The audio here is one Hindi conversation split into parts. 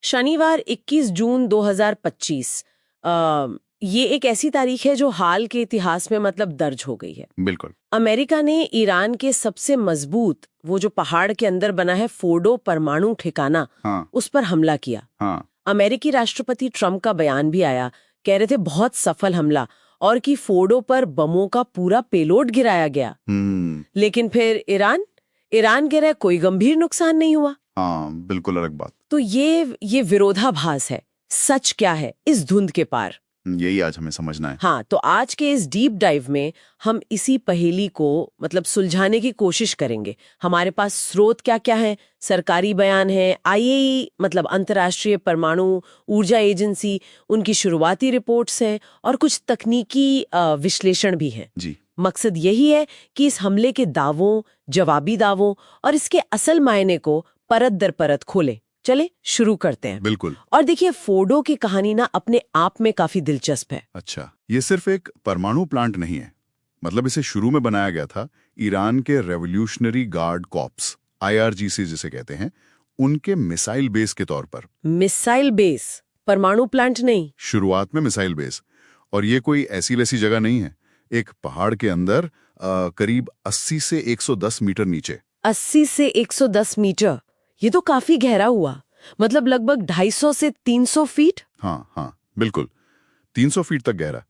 शनिवार 21 जून 2025। ये एक ऐसी तारीख है जो हाल के इतिहास में मतलब दर्ज हो गई है। बिल्कुल। अमेरिका ने ईरान के सबसे मजबूत वो जो पहाड़ के अंदर बना है फोर्डो परमाणु ठिकाना, उस पर हमला किया। अमेरिकी राष्ट्रपति ट्रम्प का बयान भी आया, कह रहे थे बहुत सफल हमला और कि फोर्डो पर बमों का पूरा पेलोड गिराया गया। लेकिन फिर ईरान कह रहा है कोई गंभीर नुकसान नहीं हुआ। हाँ, बिल्कुल अलग बात। तो ये विरोधाभास है। सच क्या है इस धुंध के पार? यही आज हमें समझना है। हाँ, तो आज के इस डीप डाइव में हम इसी पहेली को मतलब सुलझाने की कोशिश करेंगे। हमारे पास स्रोत क्या क्या है, सरकारी बयान है, आईएई मतलब अंतर्राष्ट्रीय परमाणु ऊर्जा एजेंसी, उनकी शुरुआती रिपोर्ट्स हैं और कुछ तकनीकी विश्लेषण भी हैं। जी। मकसद यही है कि इस हमले के दावों, जवाबी दावों और इसके असल मायने को परत दर परत खोलें। चले शुरू करते हैं। बिल्कुल। और देखिए, फोर्डो की कहानी ना अपने आप में काफी दिलचस्प है। अच्छा, ये सिर्फ एक परमाणु प्लांट नहीं है। मतलब इसे शुरू में बनाया गया था ईरान के रेवोल्यूशनरी गार्ड कॉर्प्स, IRGC जिसे कहते हैं, उनके मिसाइल बेस के तौर पर। मिसाइल बेस, परमाणु प्लांट नहीं? शुरुआत में मिसाइल बेस। और ये कोई ऐसी वैसी जगह नहीं है। एक पहाड़ के अंदर करीब 80 से 110 मीटर नीचे। 80 से 110 मीटर, ये तो काफी गहरा हुआ। मतलब लगभग 250 से 300 फीट। हाँ, बिल्कुल 300 फीट तक गहरा।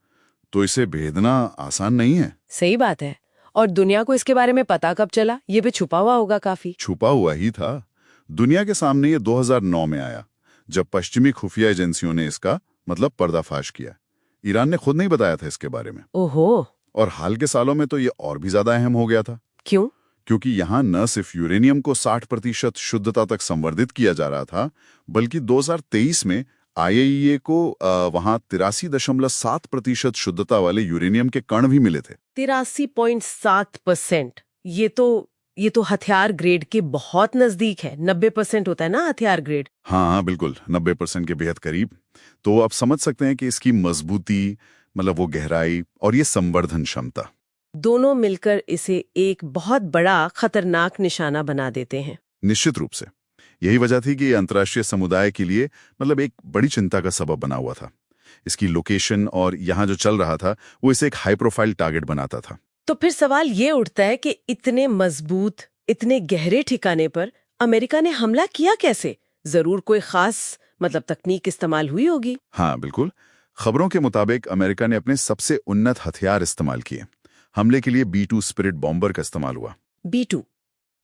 तो इसे भेदना आसान नहीं है। सही बात है। और दुनिया को इसके बारे में पता कब चला? ये भी छुपा हुआ होगा काफी। छुपा हुआ ही था। दुनिया के सामने ये 2009 में आया, जब पश्चिमी खुफिया एजेंसियों ने इसका मतलब पर्दाफाश किया। ईरान ने खुद नहीं बताया था इसके बारे में। ओहो। और हाल के सालों में तो ये और भी ज्यादा अहम हो गया था। क्यों? क्योंकि यहाँ न सिर्फ यूरेनियम को 60% शुद्धता तक संवर्धित किया जा रहा था, बल्कि 2023 में IAEA को वहाँ 83.7% शुद्धता वाले यूरेनियम के कण भी मिले थे। 83.7%। ये तो हथियार ग्रेड के बहुत नजदीक है। 90% होता है ना हथियार ग्रेड। हाँ, बिल्कुल 90% के बेहद करीब। तो आप समझ सकते हैं कि इसकी मजबूती, मतलब वो गहराई और ये संवर्धन क्षमता, दोनों मिलकर इसे एक बहुत बड़ा खतरनाक निशाना बना देते हैं। निश्चित रूप से यही वजह थी कि ये अंतर्राष्ट्रीय समुदाय के लिए मतलब एक बड़ी चिंता का सबब बना हुआ था। इसकी लोकेशन और यहाँ जो चल रहा था वो इसे एक हाई प्रोफाइल टारगेट बनाता था। तो फिर सवाल ये उठता है कि इतने मजबूत, इतने गहरे ठिकाने पर अमेरिका ने हमला किया कैसे? जरूर कोई खास मतलब तकनीक इस्तेमाल हुई होगी। हाँ, बिल्कुल। खबरों के मुताबिक अमेरिका ने अपने सबसे उन्नत हथियार इस्तेमाल किए। हमले के लिए B-2 स्पिरिट बॉम्बर का इस्तेमाल हुआ। B-2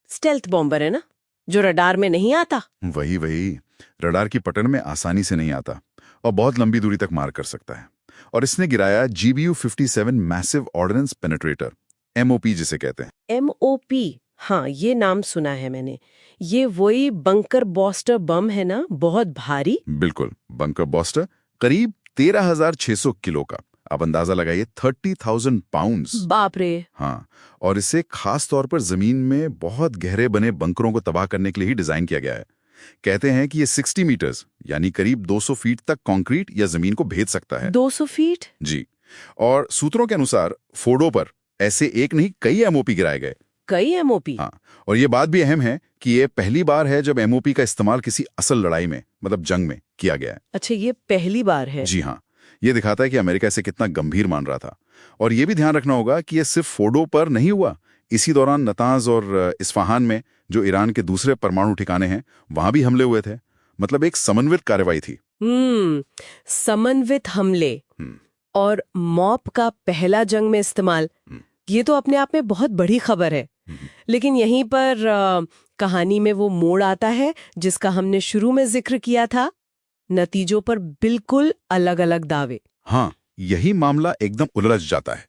स्टेल्थ बॉम्बर है ना, जो रडार में नहीं आता? वही रडार की पकड़ में आसानी से नहीं आता और बहुत लंबी दूरी तक मार कर सकता है। और इसने गिराया GBU-57 massive ordnance penetrator, MOP जिसे कहते हैं। MOP, हाँ ये नाम सुना है मैंने। ये वही बंकर बॉस्टर बम है ना, बहुत भारी? बिल्कुल, बंकर बॉस्टर करीब 13,600 किलो का। आप अंदाजा लगाइए, 30,000 पाउंड्स। बाप रे। हाँ, और इसे खास तौर पर जमीन में बहुत गहरे बने बंकरों को तबाह करने के लिए ही डिजाइन किया गया है। कहते हैं कि ये 60 मीटर्स यानी करीब 200 फीट तक कंक्रीट या जमीन को भेद सकता है। 200 फीट? जी। और सूत्रों के अनुसार फोर्डो पर ऐसे एक नहीं कई MOP गिराए गए। कई MOP? हाँ, और ये बात भी अहम है कि ये पहली बार है जब MOP का इस्तेमाल किसी असल लड़ाई में मतलब जंग में किया गया है। अच्छा, ये पहली बार है? जी हाँ। ये दिखाता है कि अमेरिका इसे कितना गंभीर मान रहा था। और ये भी ध्यान रखना होगा कि ये सिर्फ फोर्डो पर नहीं हुआ। इसी दौरान नतांज और इस्फहान में, जो ईरान के दूसरे परमाणु ठिकाने हैं, वहां भी हमले हुए थे। मतलब एक समन्वित कार्रवाई थी। समन्वित हमले और मॉप का पहला जंग में इस्तेमाल, ये तो अपने आप में बहुत बड़ी खबर है। लेकिन यहीं पर कहानी में वो मोड़ आता है जिसका हमने शुरू में जिक्र किया था। नतीजों पर बिल्कुल अलग अलग दावे। हाँ, यही मामला एकदम उलझ जाता है।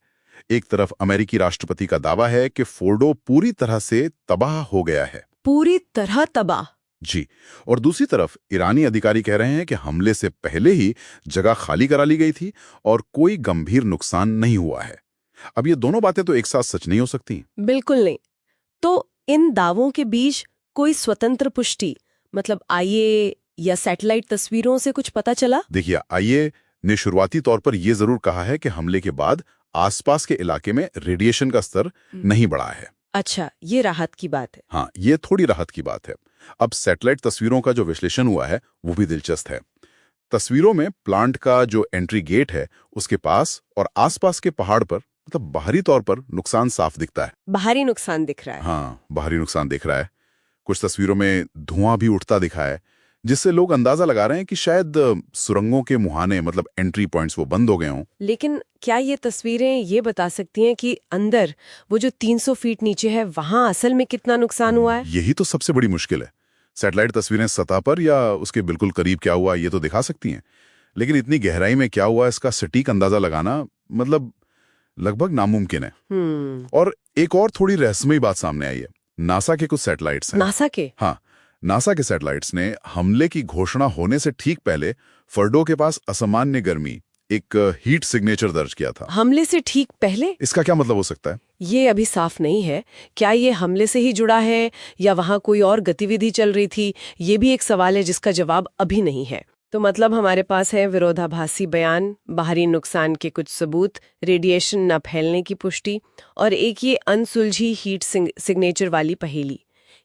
एक तरफ अमेरिकी राष्ट्रपति का दावा है कि फोर्डो पूरी तरह से तबाह हो गया है। पूरी तरह तबाह? जी। और दूसरी तरफ ईरानी अधिकारी कह रहे हैं कि हमले से पहले ही जगह खाली करा ली गई थी और कोई गंभीर नुकसान नहीं हुआ है। अब ये दोनों बातें तो एक साथ सच नहीं हो सकती। बिल्कुल नहीं। तो इन दावों के बीच कोई स्वतंत्र पुष्टि, मतलब आईए या सैटेलाइट तस्वीरों से कुछ पता चला? देखिए, आईए ने शुरुआती तौर पर यह जरूर कहा है कि हमले के बाद आसपास के इलाके में रेडिएशन का स्तर नहीं बढ़ा है। अच्छा, ये राहत की बात है। हाँ, ये थोड़ी राहत की बात है। अब सैटेलाइट तस्वीरों का जो विश्लेषण हुआ है वो भी दिलचस्प है। तस्वीरों में प्लांट का जो एंट्री गेट है उसके पास और आसपास के पहाड़ पर मतलब बाहरी तौर पर नुकसान साफ दिखता है। बाहरी नुकसान दिख रहा है। हाँ, बाहरी नुकसान दिख रहा है। कुछ तस्वीरों में धुआं भी उठता दिखा है, जिससे लोग अंदाजा लगा रहे हैं कि शायद सुरंगों के मुहाने मतलब एंट्री पॉइंट्स वो बंद हो गए हों। लेकिन क्या ये तस्वीरें ये बता सकती हैं कि अंदर वो जो 300 फीट नीचे है वहां असल में कितना नुकसान हुआ है? यही तो सबसे बड़ी मुश्किल है। सैटेलाइट तस्वीरें सतह पर या उसके बिल्कुल करीब क्या हुआ ये तो दिखा सकती हैं, लेकिन इतनी गहराई में क्या हुआ इसका सटीक अंदाजा लगाना मतलब लगभग नामुमकिन है। और एक और थोड़ी रहस्यमयी बात सामने आई है। नासा के कुछ सैटेलाइट्स हैं। नासा के? हाँ, नासा के सैटेलाइट्स ने हमले की घोषणा होने से ठीक पहले फर्डो के पास असामान्य गर्मी एक हीट सिग्नेचर दर्ज किया था। हमले से ठीक पहले? इसका क्या मतलब हो सकता है? ये अभी साफ नहीं है। क्या ये हमले से ही जुड़ा है या वहां कोई और गतिविधि चल रही थी? ये भी एक सवाल है जिसका जवाब अभी नहीं है। तो मतलब हमारे पास है विरोधाभासी बयान, बाहरी नुकसान के कुछ सबूत, रेडिएशन न फैलने की पुष्टि और एक ये अनसुलझी हीट सिग्नेचर वाली पहेली।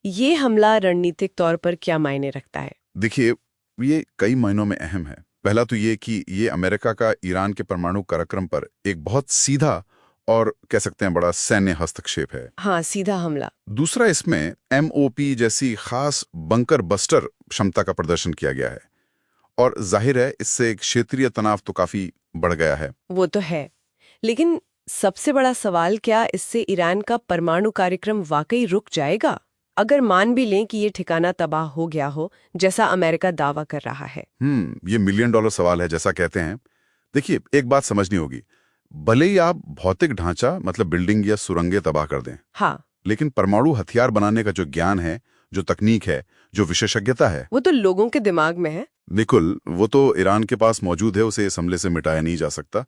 ये हमला रणनीतिक तौर पर क्या मायने रखता है? देखिए, ये कई मायनों में अहम है। पहला तो ये कि ये अमेरिका का ईरान के परमाणु कार्यक्रम पर एक बहुत सीधा और कह सकते हैं बड़ा सैन्य हस्तक्षेप है। हाँ, सीधा हमला। दूसरा, इसमें MOP जैसी खास बंकर बस्टर क्षमता का प्रदर्शन किया गया है और जाहिर है इससे एक क्षेत्रीय तनाव तो काफी बढ़ गया है। वो तो है, लेकिन सबसे बड़ा सवाल, क्या इससे ईरान का परमाणु कार्यक्रम वाकई रुक जाएगा? अगर मान भी लें कि ये ठिकाना तबाह हो गया हो जैसा अमेरिका दावा कर रहा है। ये मिलियन डॉलर सवाल है जैसा कहते हैं। देखिए, एक बात समझनी होगी, भले ही आप भौतिक ढांचा मतलब बिल्डिंग या सुरंगें तबाह कर दें, हाँ, लेकिन परमाणु हथियार बनाने का जो ज्ञान है, जो तकनीक है, जो विशेषज्ञता है, वो तो लोगों के दिमाग में है। बिल्कुल, वो तो ईरान के पास मौजूद है, उसे इस हमले से मिटाया नहीं जा सकता।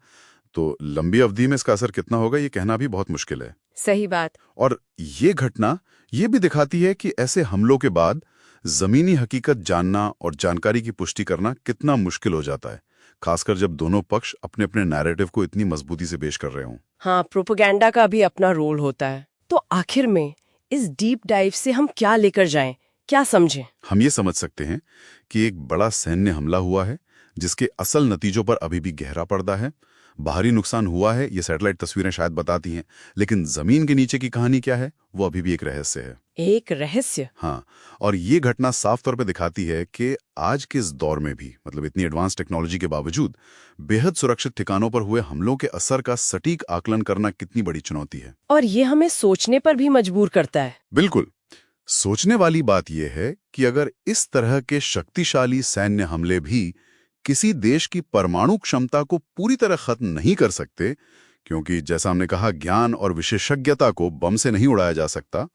तो लंबी अवधि में इसका असर कितना होगा ये कहना भी बहुत मुश्किल है। सही बात। और ये घटना ये भी दिखाती है कि ऐसे हमलों के बाद जमीनी हकीकत जानना और जानकारी की पुष्टि करना कितना मुश्किल हो जाता है, खासकर जब दोनों पक्ष अपने अपने नैरेटिव को इतनी मजबूती से पेश कर रहे हों। हाँ, प्रोपेगेंडा का भी अपना रोल होता है। तो आखिर में इस डीप डाइव से हम क्या लेकर जाएं, क्या समझें? हम ये समझ सकते हैं कि एक बड़ा सैन्य हमला हुआ है जिसके असल नतीजों पर अभी भी गहरा पर्दा है। बाहरी नुकसान हुआ है, ये सैटेलाइट तस्वीरें शायद बताती हैं, लेकिन जमीन के नीचे की कहानी क्या है वो अभी भी एक रहस्य है। एक रहस्य? हाँ, और ये घटना साफ तौर पे दिखाती है कि आज के इस दौर में भी मतलब इतनी एडवांस टेक्नोलॉजी के बावजूद बेहद सुरक्षित ठिकानों पर हुए हमलों के असर का सटीक आकलन करना कितनी बड़ी चुनौती है। और ये हमें सोचने पर भी मजबूर करता है। बिल्कुल। सोचने वाली बात यह है कि अगर इस तरह के शक्तिशाली सैन्य हमले भी किसी देश की परमाणु क्षमता को पूरी तरह खत्म नहीं कर सकते, क्योंकि जैसा हमने कहा ज्ञान और विशेषज्ञता को बम से नहीं उड़ाया जा सकता,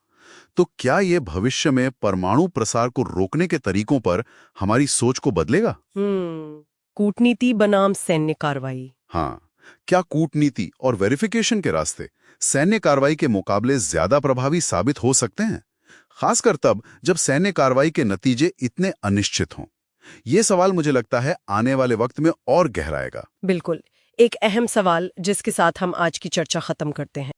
तो क्या ये भविष्य में परमाणु प्रसार को रोकने के तरीकों पर हमारी सोच को बदलेगा? कूटनीति बनाम सैन्य कार्रवाई। हाँ, क्या कूटनीति और वेरिफिकेशन के रास्ते सैन्य कार्रवाई के मुकाबले ज्यादा प्रभावी साबित हो सकते हैं, खासकर तब जब सैन्य कार्रवाई के नतीजे इतने अनिश्चित हों? ये सवाल मुझे लगता है आने वाले वक्त में और गहराएगा। बिल्कुल, एक अहम सवाल जिसके साथ हम आज की चर्चा खत्म करते हैं।